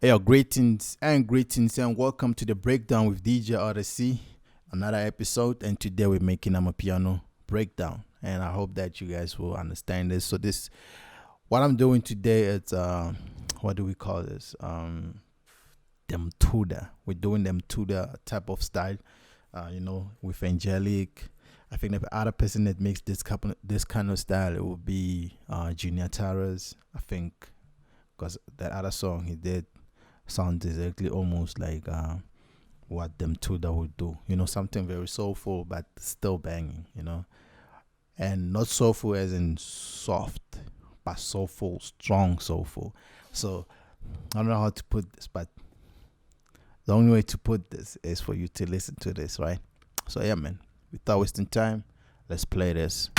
Hey, greetings and welcome to the breakdown with DJ Odyccy, another episode. And today we're making Amapiano breakdown, and I hope that you guys will understand this. So what I'm doing today is what do we call this? The Mthuda. We're doing the Mthuda type of style, with Njelic. I think the other person that makes this kind of style, it will be Junior Taras. I think because that other song he did sounds exactly almost like what them Mthuda would do. Something very soulful but still banging. And not soulful as in soft, but soulful, strong soulful. So I don't know how to put this, but the only way to put this is for you to listen to this, right? So yeah, man. Without wasting time, let's play this.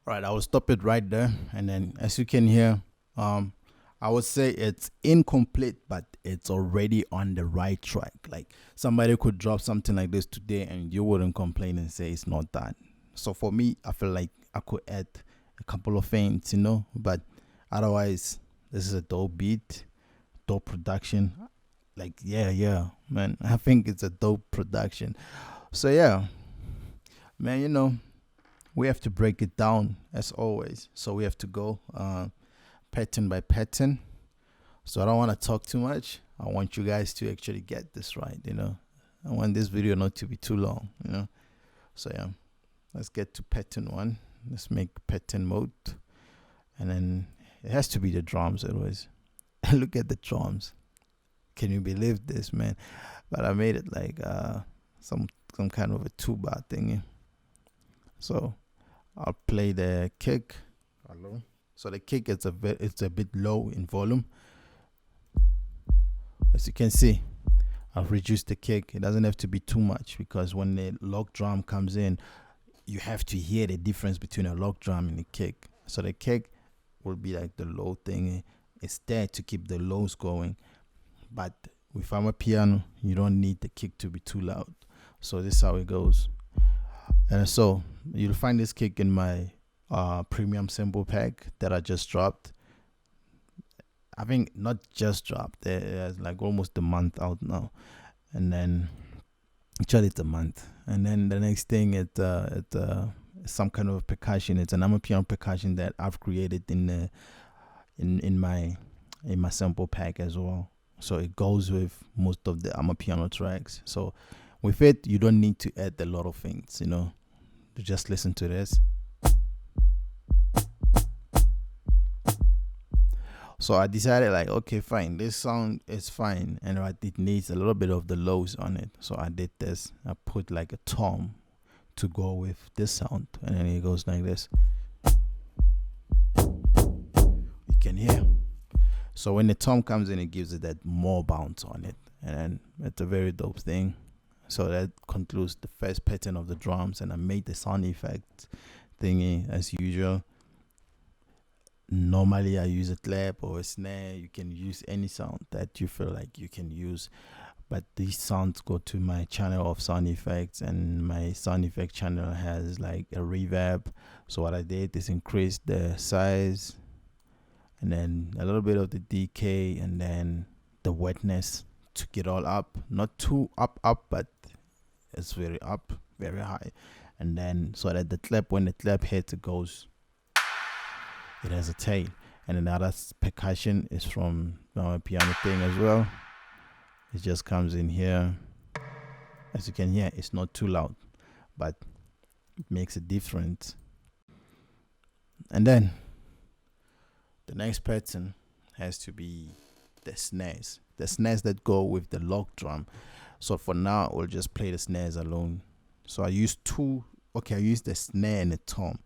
Right, I will stop it right there, and then as you can hear, I would say it's incomplete, but it's already on the right track. Like somebody could drop something like this today, and you wouldn't complain and say it's not that. So for me, I feel like I could add a couple of things, but otherwise, this is a dope beat, dope production. Like yeah, man, I think it's a dope production. So yeah, man, we have to break it down as always. So we have to go pattern by pattern. So I don't want to talk too much. I want you guys to actually get this right, I want this video not to be too long, So yeah, let's get to pattern one. Let's make pattern mode. And then it has to be the drums always. Look at the drums. Can you believe this, man? But I made it like some kind of a tuba thingy. So I'll play the kick. Hello. So the kick it's a bit low in volume. As you can see, I've reduced the kick. It doesn't have to be too much because when the log drum comes in, you have to hear the difference between a log drum and a kick. So the kick will be like the low thing. It's there to keep the lows going. But with Amapiano, you don't need the kick to be too loud. So this is how it goes. And so you'll find this kick in my premium sample pack that I just dropped. I think not just dropped. It's like almost a month out now. And then actually it's a month. And then the next thing some kind of percussion. It's an Amapiano percussion that I've created in my sample pack as well. So it goes with most of the Amapiano tracks. So with it, you don't need to add a lot of things, you know. Just listen to this. So I decided, like, okay, fine, this sound is fine, and it needs a little bit of the lows on it. So I did this. I put like a tom to go with this sound, and then it goes like this. You can hear. So when the tom comes in, it gives it that more bounce on it, and it's a very dope thing. So that concludes the first pattern of the drums, and I made the sound effect thingy as usual. Normally I use a clap or a snare. You can use any sound that you feel like you can use, but these sounds go to my channel of sound effects, and my sound effect channel has like a reverb. So what I did is increase the size, and then a little bit of the decay, and then the wetness to get all up, not too up, but it's very up, very high. And then so that the clap, when the clap hits, it goes, it has a tail. And then the other percussion is from my piano thing as well. It just comes in here. As you can hear, it's not too loud, but it makes a difference. And then the next pattern has to be the snares. The snares that go with the log drum. So for now, we'll just play the snares alone. So I use two. Okay, I use the snare and the tom.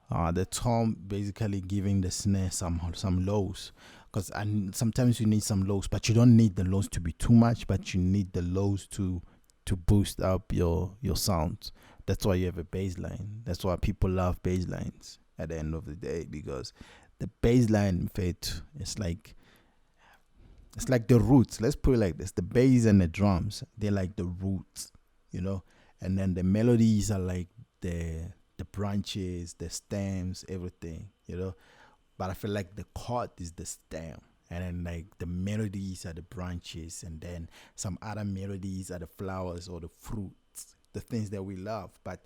The tom basically giving the snare some lows, because sometimes you need some lows, but you don't need the lows to be too much, but you need the lows to boost up your sounds. That's why you have a bass line. That's why people love bass lines at the end of the day, because the bass line, in fact, it's like the roots. Let's put it like this: the bass and the drums, they're like the roots, you know, and then the melodies are like the branches, the stems, everything, you know. But I feel like the chord is the stem, and then like the melodies are the branches, and then some other melodies are the flowers or the fruits, the things that we love. But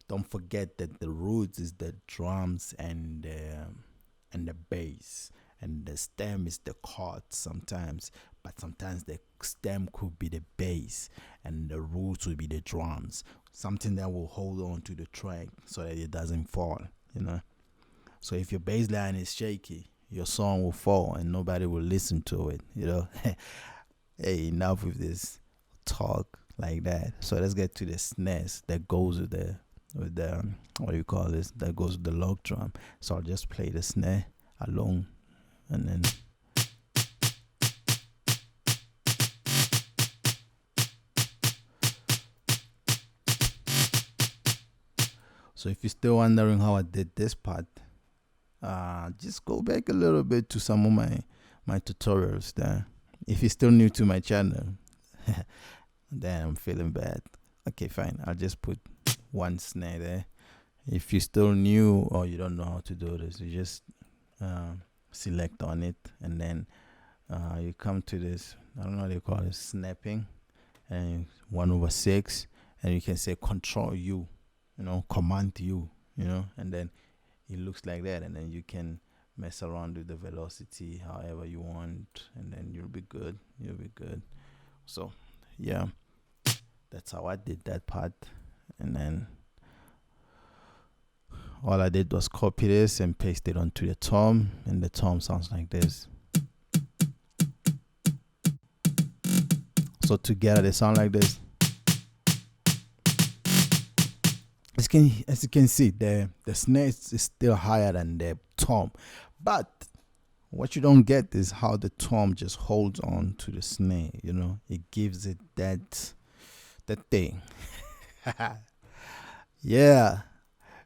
don't forget that the roots is the drums and the bass, and the stem is the chord sometimes, but sometimes the stem could be the bass and the roots will be the drums, something that will hold on to the track so that it doesn't fall, you know. So if your bass line is shaky, your song will fall and nobody will listen to it, you know. Hey, enough with this talk like that. So let's get to the snares that goes with the what do you call this, that goes with the log drum. So I'll just play the snare alone, and then so if you're still wondering how I did this part, just go back a little bit to some of my tutorials there. If you're still new to my channel, then I'm feeling bad. Okay, fine, I'll just put one snare there. If you're still new or you don't know how to do this, you just select on it, and then you come to this, I don't know what they call it, snapping, and 1/6, and you can say Control U, you know, Command U, you know, and then it looks like that, and then you can mess around with the velocity however you want, and then you'll be good. So yeah, that's how I did that part. And then all I did was copy this and paste it onto the tom, and the tom sounds like this. So together they sound like this. As you can see, the snare is still higher than the tom, but what you don't get is how the tom just holds on to the snare, you know. It gives it that thing. Yeah.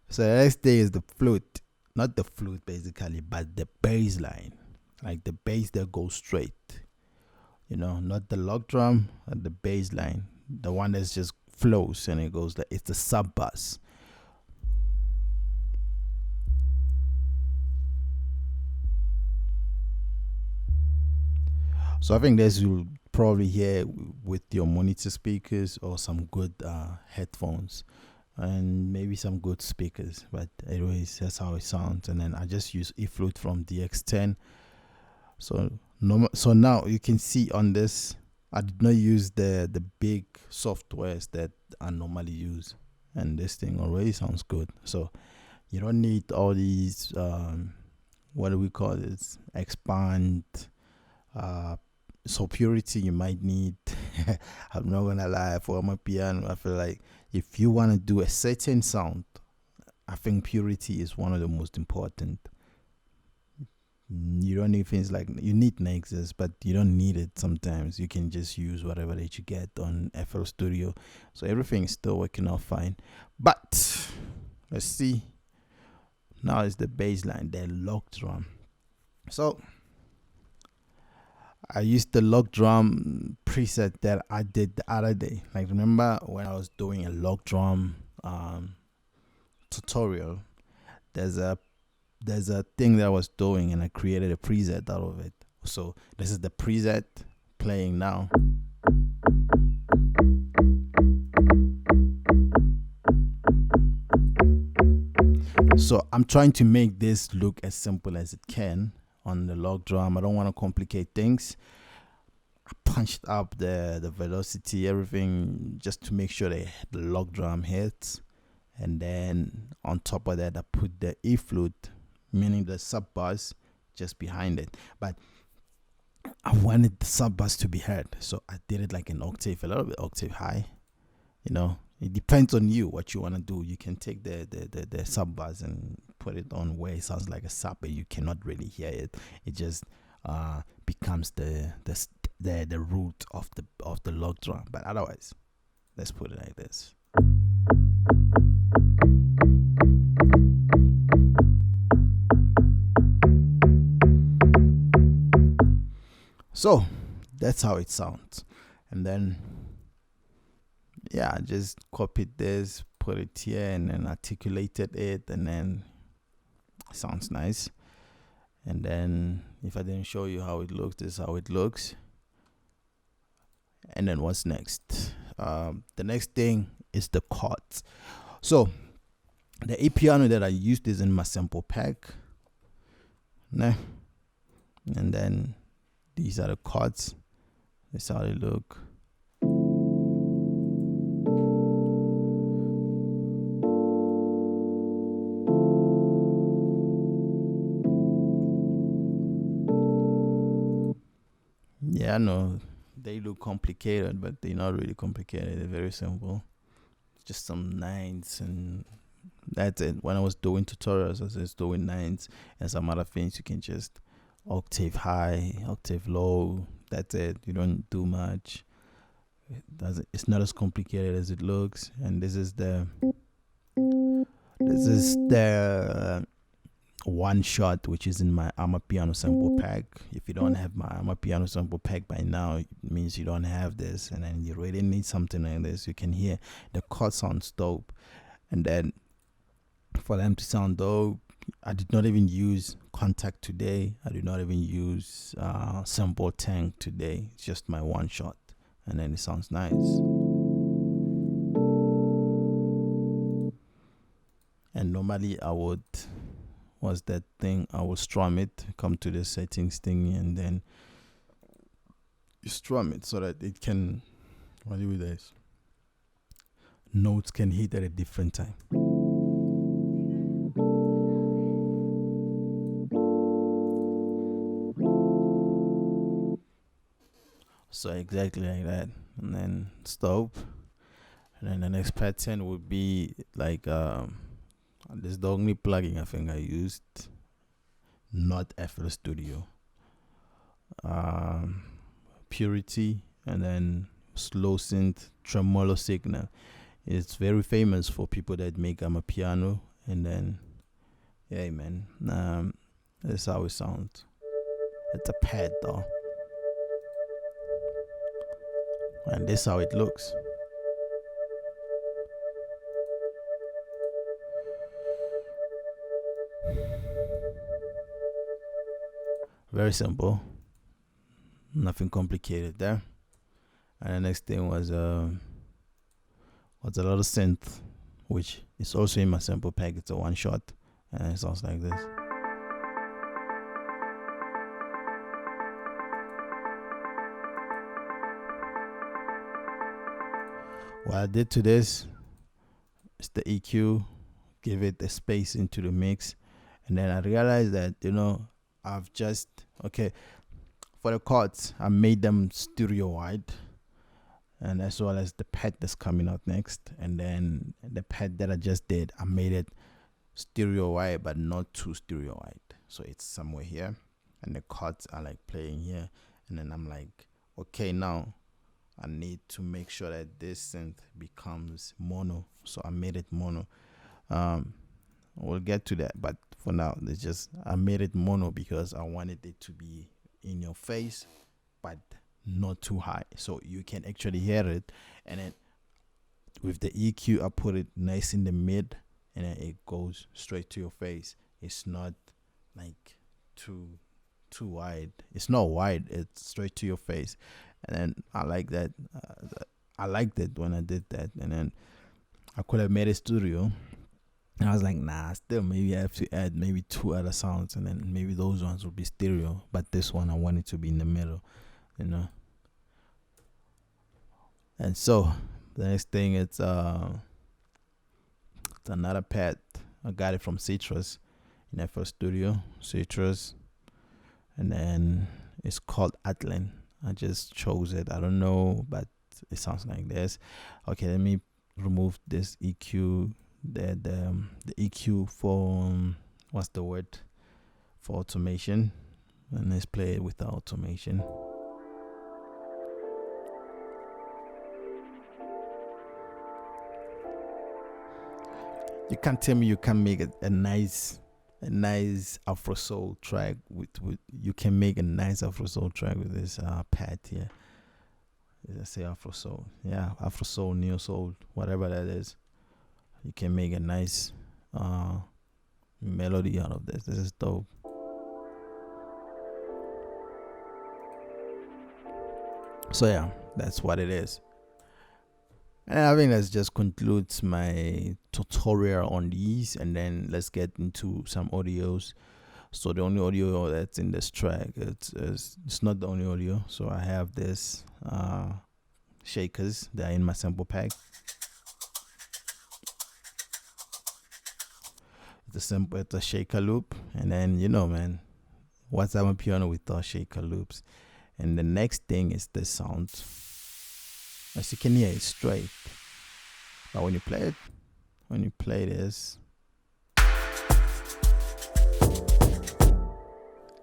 So the next thing is the flute. Not the flute basically, but the bass line. Like the bass that goes straight, you know, not the log drum, but the bass line, the one that's just flows and it goes like, it's the sub bass. So I think this you'll probably hear with your monitor speakers or some good headphones. and maybe some good speakers. But anyways, that's how it sounds. And then I just use E flute from DX10. So now you can see on this, I did not use the big softwares that I normally use, and this thing already sounds good. So you don't need all these what do we call this, expand. So purity you might need. I'm not gonna lie, for Amapiano I feel like if you want to do a certain sound, I think purity is one of the most important. You don't need things like, you need Nexus, but you don't need it sometimes. You can just use whatever that you get on FL Studio. So everything is still working out fine. But let's see. Now is the bass line, the lock drum. So I used the lock drum preset that I did the other day. Like, remember when I was doing a lock drum tutorial, there's a thing that I was doing and I created a preset out of it. So this is the preset playing now. So I'm trying to make this look as simple as it can on the log drum. I don't want to complicate things. I punched up the velocity, everything, just to make sure the log drum hits. And then on top of that, I put the E flute, meaning the sub bass, just behind it. But I wanted the sub bass to be heard, so I did it like an octave, a little bit octave high. You know, it depends on you what you want to do. You can take the sub bass and put it on where it sounds like a sub, but you cannot really hear it. It just becomes the root of the log drum. But otherwise, let's put it like this. So that's how it sounds. And then yeah, I just copied this, put it here, and then articulated it, and then it sounds nice. And then if I didn't show you how it looks, this is how it looks. And then what's next? The next thing is the chords. So the Amapiano that I used is in my sample pack. Nah. And then these are the chords. That's how they look. Yeah, I know they look complicated, but they're not really complicated. They're very simple. Just some nines, and that's it. When I was doing tutorials, I was just doing nines and some other things. You can just octave high, octave low. That's it. You don't do much. It's not as complicated as it looks. And this is the one shot, which is in my Amapiano sample pack. If you don't have my Amapiano sample pack by now, it means you don't have this, and then you really need something like this. You can hear the chord sounds dope, and then for them to sound dope, I did not even use contact today. I did not even use sample tank today. It's just my one shot, and then it sounds nice. And normally I would, what's that thing? I will strum it, come to the settings thing, and then you strum it so that it can, what do this? Notes can hit at a different time. So exactly like that, and then stop. And then the next pattern would be like this is the only plugin I think I used, not FL Studio. Purity, and then slow synth tremolo signal. It's very famous for people that make Amapiano. And then yeah, man, that's how it sounds. It's a pad though, and this is how it looks. Very simple, nothing complicated there. And the next thing was a lot of synth, which is also in my sample pack. It's a one shot, and it sounds like this. What I did to this is the EQ, give it the space into the mix, and then I realized that I've just for the chords I made them stereo wide, and as well as the pad that's coming out next, and then the pad that I just did, I made it stereo wide but not too stereo wide, so it's somewhere here, and the chords are like playing here, and then I'm like, okay, now I need to make sure that this synth becomes mono, so I made it mono. We'll get to that, but for now, I made it mono because I wanted it to be in your face, but not too high, so you can actually hear it. And then with the EQ, I put it nice in the mid, and then it goes straight to your face. It's not like too wide. It's not wide. It's straight to your face. And then I like that. I liked it when I did that. And then I could have made a studio. And I was like, nah, still maybe I have to add maybe 2 other sounds, and then maybe those ones will be stereo. But this one I want it to be in the middle, And so the next thing, it's another pad. I got it from Citrus in FL Studio, Citrus, and then it's called Atlan. I just chose it. I don't know, but it sounds like this. Okay, let me remove this EQ. The EQ for what's the word for automation, and let's play it without automation. You can't tell me you can make a nice Afro soul track with you can make a nice Afro soul track with this pad here. I say Afro soul, yeah, Afro soul, neo soul, whatever that is. You can make a nice melody out of this. This is dope. So yeah, that's what it is. And I think that just concludes my tutorial on these, and then let's get into some audios. So the only audio that's in this track, it's not the only audio. So I have this shakers that are in my sample pack. It's a shaker loop, and then man, what's Amapiano without shaker loops? And the next thing is the sound. As you can hear, it's straight, but when you play this,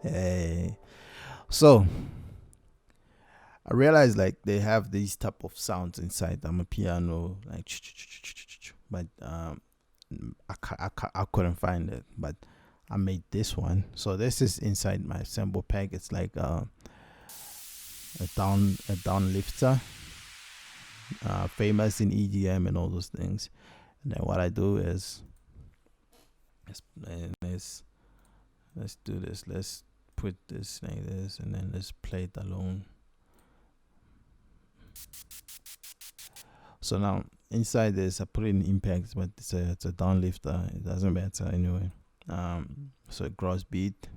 hey, so I realized like they have these type of sounds inside Amapiano, like, but I couldn't find it, but I made this one. So this is inside my sample pack. It's like a down lifter, famous in EDM and all those things. And then what I do is let's do this. Let's put this like this, and then let's play it alone. So now inside this, I put in impacts, but it's a down lifter. It doesn't matter anyway. So gross beat.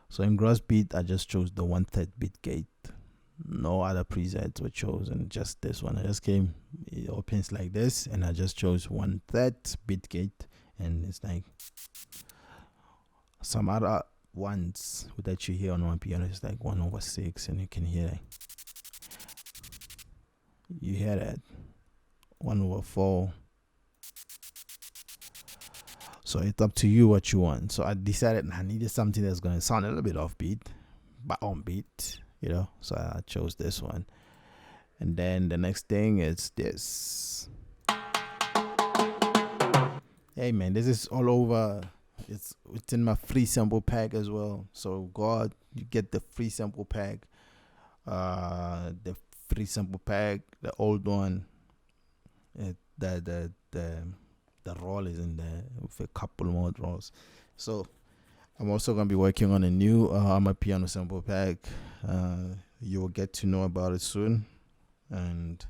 So in gross beat, I just chose the 1/3 bit gate. No other presets were chosen, just this one. I just came, it opens like this, and I just chose 1/3 bit gate, and it's like some other ones that you hear on one piano is like 1/6, and you can hear that. You hear that 1/4. So it's up to you what you want. So I decided I needed something that's going to sound a little bit offbeat, but on beat, So I chose this one. And then the next thing is this. Hey man, this is all over. It's in my free sample pack as well. So you get the free sample pack. The free sample pack, the old one. The roll is in there with a couple more rolls. So I'm also going to be working on a new Amapiano sample pack. You will get to know about it soon. And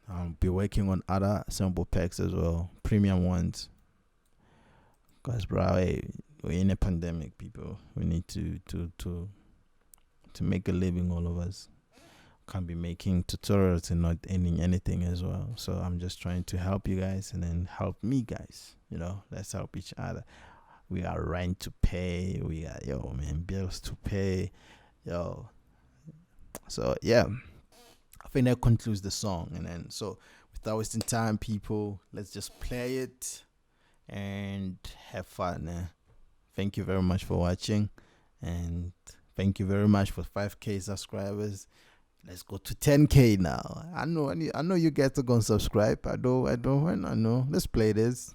I'll be working on other sample packs as well, premium ones. Cause bro, hey, we're in a pandemic, people. We need to make a living, all of us. Can't be making tutorials and not earning anything as well. So I'm just trying to help you guys and then help me, guys. Let's help each other. We got rent to pay. We got bills to pay. So yeah, I think that concludes the song. And then so without wasting time, people, let's just play it and have fun. Thank you very much for watching, and thank you very much for 5K subscribers. Let's go to 10K now. I know you guys are gonna subscribe. I know. Let's play this.